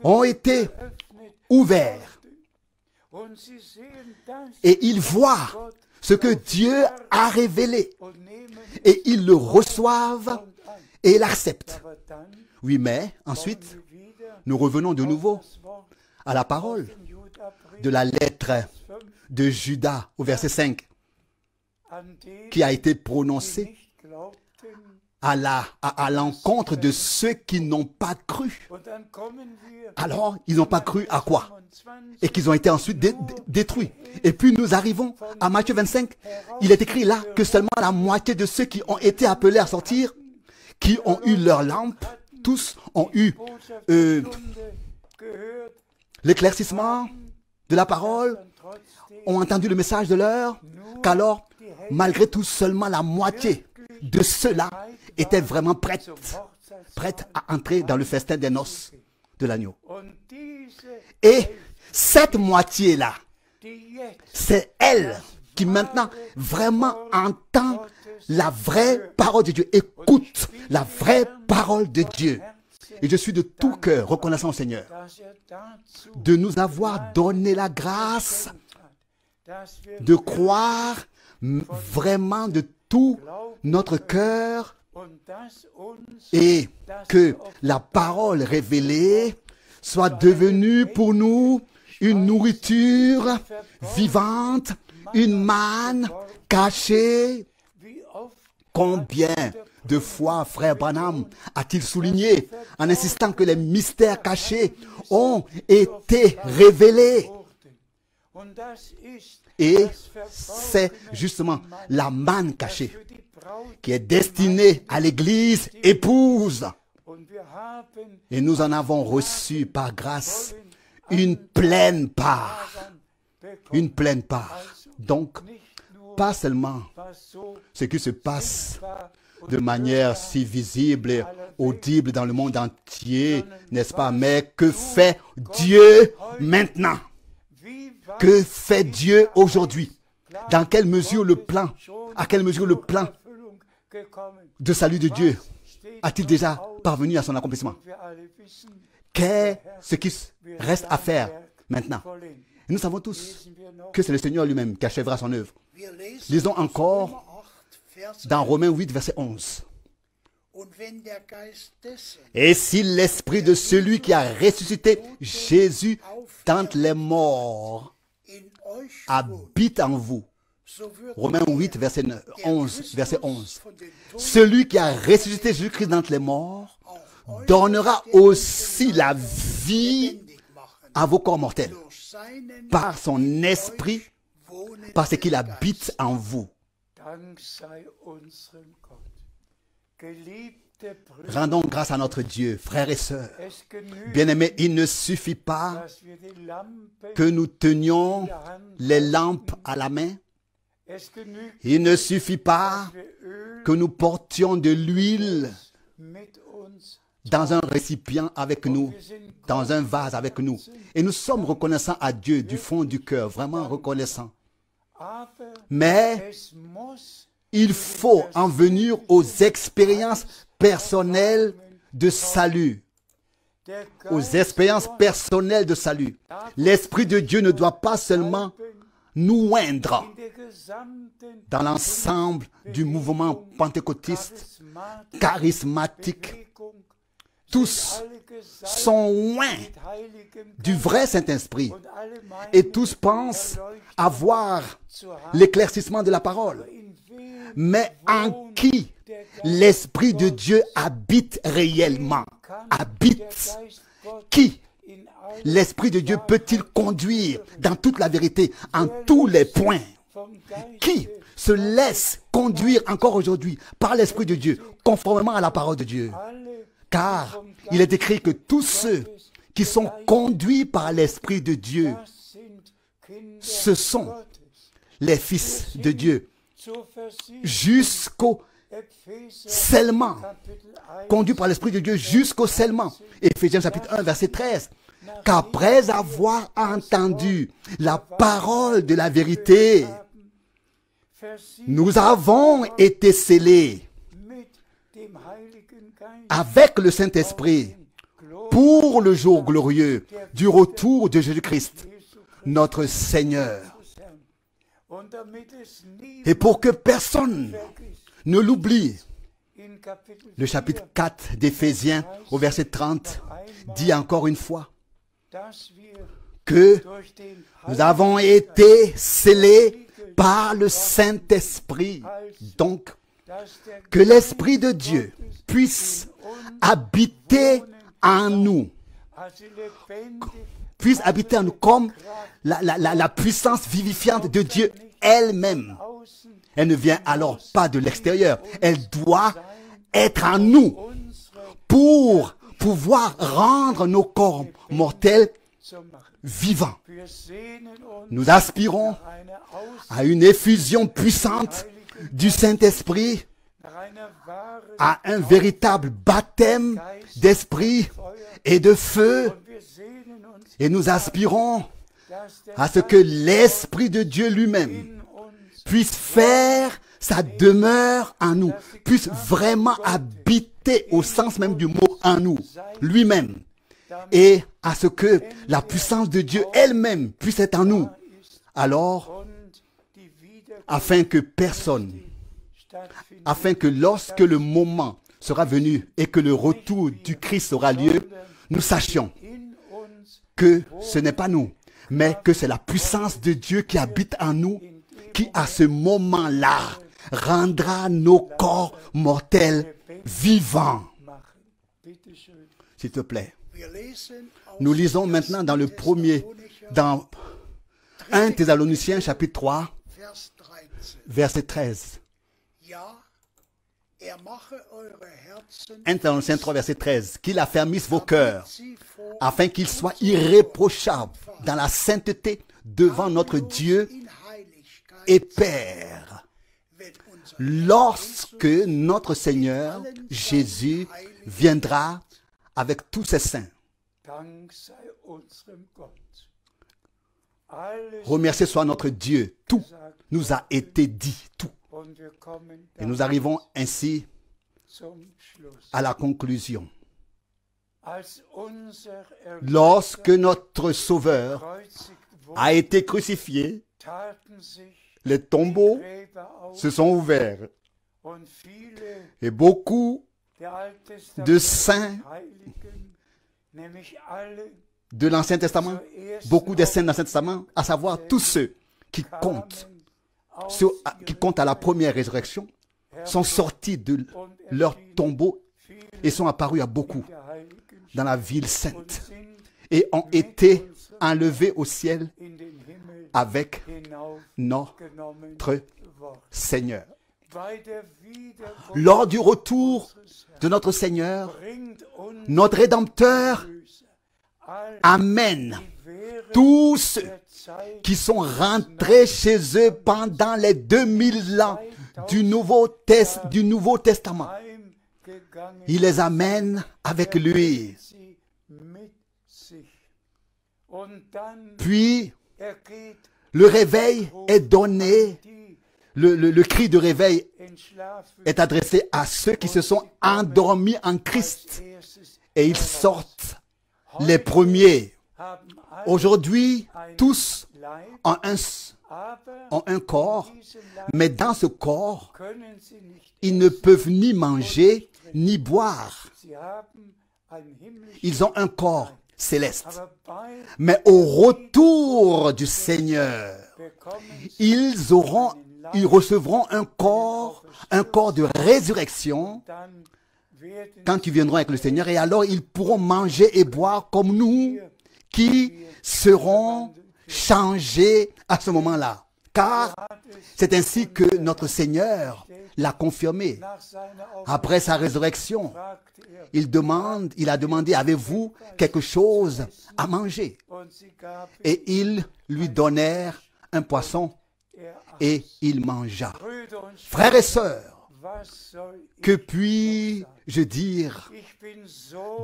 Speaker 1: ont été ouverts et ils voient ce que Dieu a révélé et ils le reçoivent et l'acceptent. Oui, mais ensuite, nous revenons de nouveau à la parole de la lettre de Judas au verset 5 qui a été prononcée à l'encontre de ceux qui n'ont pas cru. Alors, ils n'ont pas cru à quoi? Et qu'ils ont été ensuite détruits. Et puis nous arrivons à Matthieu 25. Il est écrit là que seulement la moitié de ceux qui ont été appelés à sortir, qui ont eu leur lampe, tous ont eu l'éclaircissement de la parole, ont entendu le message de l'heure, qu'alors, malgré tout, seulement la moitié de ceux-là étaient vraiment prêtes à entrer dans le festin des noces de l'agneau. Et cette moitié-là, c'est elle qui maintenant vraiment entend la vraie parole de Dieu, écoute la vraie parole de Dieu. Et je suis de tout cœur reconnaissant au Seigneur de nous avoir donné la grâce de croire vraiment de tout notre cœur et que la parole révélée soit devenue pour nous une nourriture vivante, une manne cachée. Combien de fois, frère Branham, a-t-il souligné en insistant que les mystères cachés ont été révélés? Et c'est justement la manne cachée qui est destinée à l'Église épouse. Et nous en avons reçu par grâce une pleine part. Une pleine part. Donc, pas seulement ce qui se passe de manière si visible et audible dans le monde entier, n'est-ce pas? Mais que fait Dieu maintenant? Que fait Dieu aujourd'hui? Dans quelle mesure le plan, à quelle mesure le plan de salut de Dieu a-t-il déjà parvenu à son accomplissement? Qu'est ce qui reste à faire maintenant? Et nous savons tous que c'est le Seigneur lui-même qui achèvera son œuvre. Lisons encore dans Romains 8, verset 11. Et si l'esprit de celui qui a ressuscité Jésus d'entre les morts habite en vous. Romains 8, verset 11, verset 11. Celui qui a ressuscité Jésus-Christ d'entre les morts donnera aussi la vie à vos corps mortels par son esprit, parce qu'il habite en vous. Rendons grâce à notre Dieu, frères et sœurs. Bien-aimés, il ne suffit pas que nous tenions les lampes à la main. Il ne suffit pas que nous portions de l'huile dans un récipient avec nous, dans un vase avec nous. Et nous sommes reconnaissants à Dieu du fond du cœur, vraiment reconnaissants. Mais il faut en venir aux expériences personnelles de salut. Aux expériences personnelles de salut. L'Esprit de Dieu ne doit pas seulement nous oindre dans l'ensemble du mouvement pentecôtiste, charismatique, tous sont loin du vrai Saint-Esprit et tous pensent avoir l'éclaircissement de la parole. Mais en qui l'Esprit de Dieu habite réellement? Habite. Qui l'Esprit de Dieu peut-il conduire dans toute la vérité, en tous les points? Qui se laisse conduire encore aujourd'hui par l'Esprit de Dieu, conformément à la parole de Dieu? Car il est écrit que tous ceux qui sont conduits par l'Esprit de Dieu, ce sont les fils de Dieu. Jusqu'au scellement. Conduits par l'Esprit de Dieu jusqu'au scellement. Éphésiens chapitre 1, verset 13. Qu'après avoir entendu la parole de la vérité, nous avons été scellés avec le Saint-Esprit pour le jour glorieux du retour de Jésus-Christ, notre Seigneur. Et pour que personne ne l'oublie, le chapitre 4 d'Éphésiens au verset 30 dit encore une fois que nous avons été scellés par le Saint-Esprit. Donc, que l'Esprit de Dieu puisse habiter en nous. Puisse habiter en nous comme la puissance vivifiante de Dieu elle-même. Elle ne vient alors pas de l'extérieur. Elle doit être en nous pour pouvoir rendre nos corps mortels vivants. Nous aspirons à une effusion puissante du Saint-Esprit, à un véritable baptême d'esprit et de feu. Et nous aspirons à ce que l'Esprit de Dieu lui-même puisse faire sa demeure en nous, puisse vraiment habiter au sens même du mot en nous, lui-même. Et à ce que la puissance de Dieu elle-même puisse être en nous. Alors, afin que lorsque le moment sera venu et que le retour du Christ aura lieu, nous sachions que ce n'est pas nous, mais que c'est la puissance de Dieu qui habite en nous, qui à ce moment-là rendra nos corps mortels vivants. S'il te plaît. Nous lisons maintenant dans dans 1 Thessaloniciens chapitre 3, verset 13. 1 Thessaloniciens 3, verset 13. Qu'il affermisse vos cœurs, afin qu'ils soient irréprochables dans la sainteté devant notre Dieu et Père, lorsque notre Seigneur Jésus viendra avec tous ses saints. Remercié soit notre Dieu. Tout nous a été dit, tout. Et nous arrivons ainsi à la conclusion. Lorsque notre Sauveur a été crucifié, les tombeaux se sont ouverts et beaucoup de saints de l'Ancien Testament, beaucoup des saints de l'Ancien Testament, à savoir tous ceux qui comptent à la première résurrection, sont sortis de leur tombeau et sont apparus à beaucoup dans la ville sainte et ont été enlevés au ciel avec notre Seigneur. Lors du retour de notre Seigneur, notre Rédempteur amène tous ceux qui sont rentrés chez eux pendant les 2000 ans du Nouveau Testament. Il les amène avec lui. Puis, le réveil est donné. Le cri de réveil est adressé à ceux qui se sont endormis en Christ. Et ils sortent les premiers. Aujourd'hui, tous ont un corps, mais dans ce corps, ils ne peuvent ni manger ni boire. Ils ont un corps céleste. Mais au retour du Seigneur, ils recevront un corps de résurrection quand ils viendront avec le Seigneur. Et alors ils pourront manger et boire comme nous qui seront changés à ce moment-là. Car c'est ainsi que notre Seigneur l'a confirmé. Après sa résurrection, il a demandé, avez-vous quelque chose à manger? Et ils lui donnèrent un poisson et il mangea. Frères et sœurs, que puis-je dire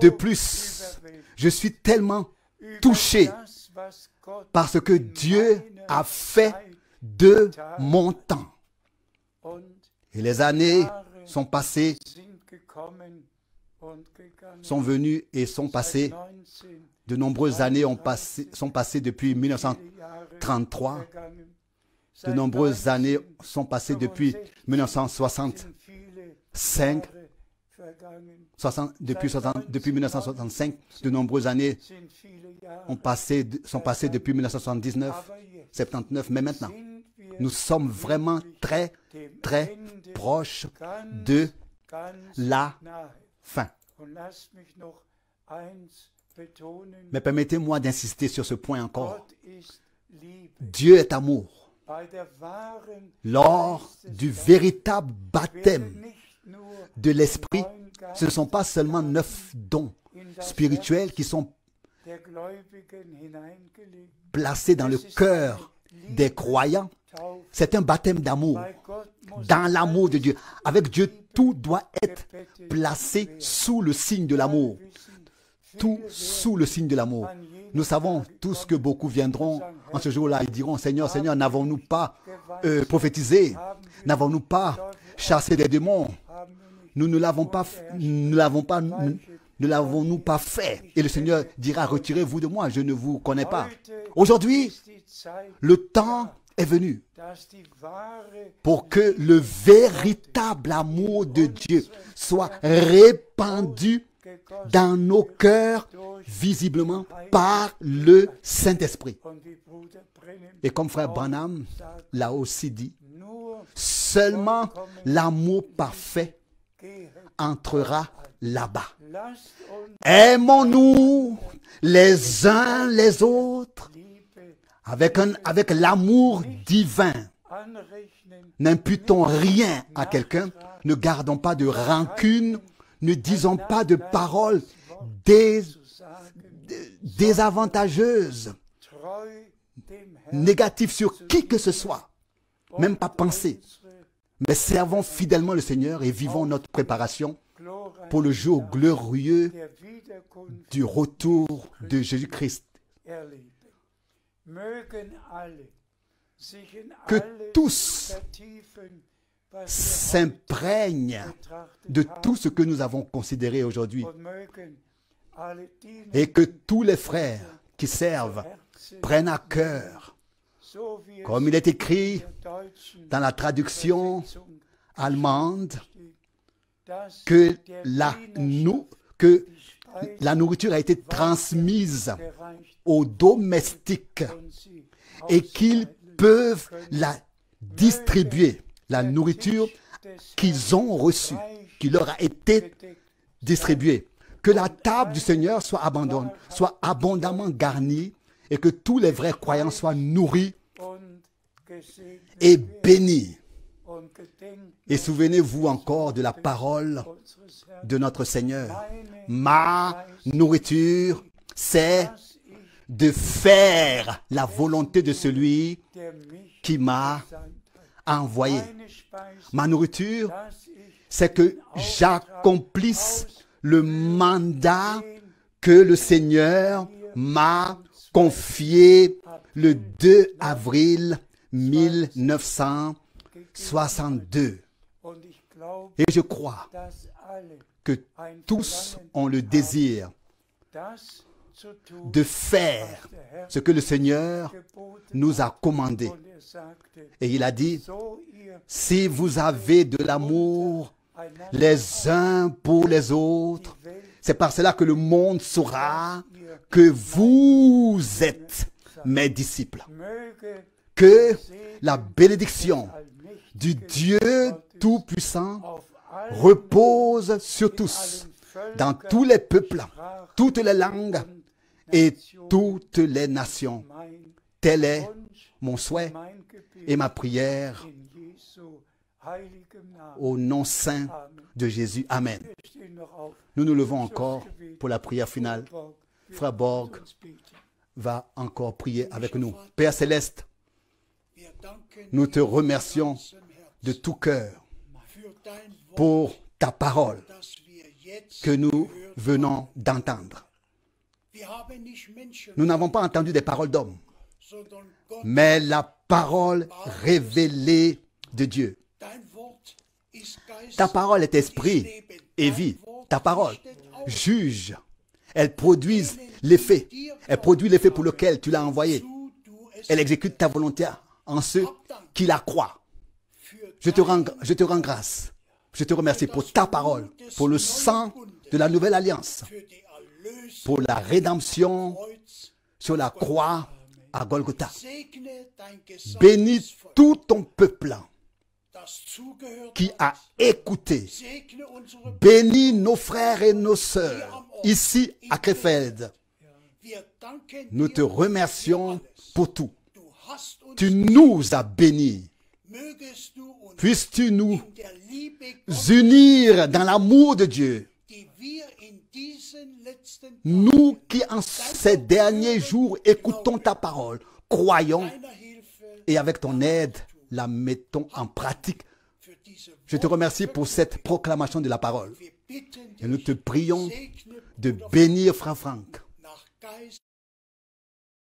Speaker 1: de plus? Je suis tellement touché par ce que Dieu a fait de mon temps. Et les années sont passées, sont venues et sont passées. De nombreuses années sont passées depuis 1933. De nombreuses années sont passées depuis 1965. Depuis 1965, de nombreuses années sont passées depuis 1979, 79. Mais maintenant, nous sommes vraiment très, très proches de la fin. Mais permettez-moi d'insister sur ce point encore. Dieu est amour. Lors du véritable baptême de l'Esprit, ce ne sont pas seulement 9 dons spirituels qui sont placés dans le cœur des croyants. C'est un baptême d'amour, dans l'amour de Dieu. Avec Dieu, tout doit être placé sous le signe de l'amour. Tout sous le signe de l'amour. Nous savons tous que beaucoup viendront en ce jour-là et diront, Seigneur, Seigneur, n'avons-nous pas prophétisé? N'avons-nous pas chassé des démons? Nous ne l'avons pas fait. Et le Seigneur dira, retirez-vous de moi, je ne vous connais pas. Aujourd'hui, le temps est venu pour que le véritable amour de Dieu soit répandu dans nos cœurs visiblement par le Saint-Esprit. Et comme frère Branham l'a aussi dit, seulement l'amour parfait entrera là-bas. Aimons-nous les uns les autres avec l'amour divin. N'imputons rien à quelqu'un, ne gardons pas de rancune, ne disons pas de paroles désavantageuses, négatives sur qui que ce soit, même pas penser. Mais servons fidèlement le Seigneur et vivons notre préparation pour le jour glorieux du retour de Jésus-Christ. Que tous s'imprègnent de tout ce que nous avons considéré aujourd'hui et que tous les frères qui servent prennent à cœur, comme il est écrit dans la traduction allemande, que la nourriture a été transmise aux domestiques et qu'ils peuvent la distribuer, la nourriture qu'ils ont reçue, qui leur a été distribuée. Que la table du Seigneur soit abondamment garnie et que tous les vrais croyants soient nourris et bénis. Et souvenez-vous encore de la parole de notre Seigneur. Ma nourriture, c'est de faire la volonté de celui qui m'a envoyé. Ma nourriture, c'est que j'accomplisse le mandat que le Seigneur m'a confié le 2 avril 1962. Et je crois que tous ont le désir de faire ce que le Seigneur nous a commandé. Et il a dit, si vous avez de l'amour les uns pour les autres, C'est par cela que le monde saura que vous êtes mes disciples. Que la bénédiction du Dieu Tout-Puissant repose sur tous, dans tous les peuples, toutes les langues et toutes les nations. Tel est mon souhait et ma prière au nom saint de Jésus. Amen. Nous nous levons encore pour la prière finale. Frère Borg va encore prier avec nous. Père Céleste, nous te remercions de tout cœur pour ta parole que nous venons d'entendre. Nous n'avons pas entendu des paroles d'hommes, mais la parole révélée de Dieu. Ta parole est esprit et vie. Ta parole juge. Elle produit l'effet. Elle produit l'effet pour lequel tu l'as envoyé. Elle exécute ta volonté en ceux qui la croient. Je te rends grâce. Je te remercie pour ta parole, pour le sang de la nouvelle alliance, pour la rédemption sur la croix à Golgotha. Bénis tout ton peuple qui a écouté. Bénis nos frères et nos sœurs ici à Krefeld. Nous te remercions pour tout. Tu nous as bénis. Puisses-tu nous unir dans l'amour de Dieu. Nous qui en ces derniers jours écoutons ta parole, croyons et avec ton aide la mettons en pratique. Je te remercie pour cette proclamation de la parole. Et nous te prions de bénir Frère Franck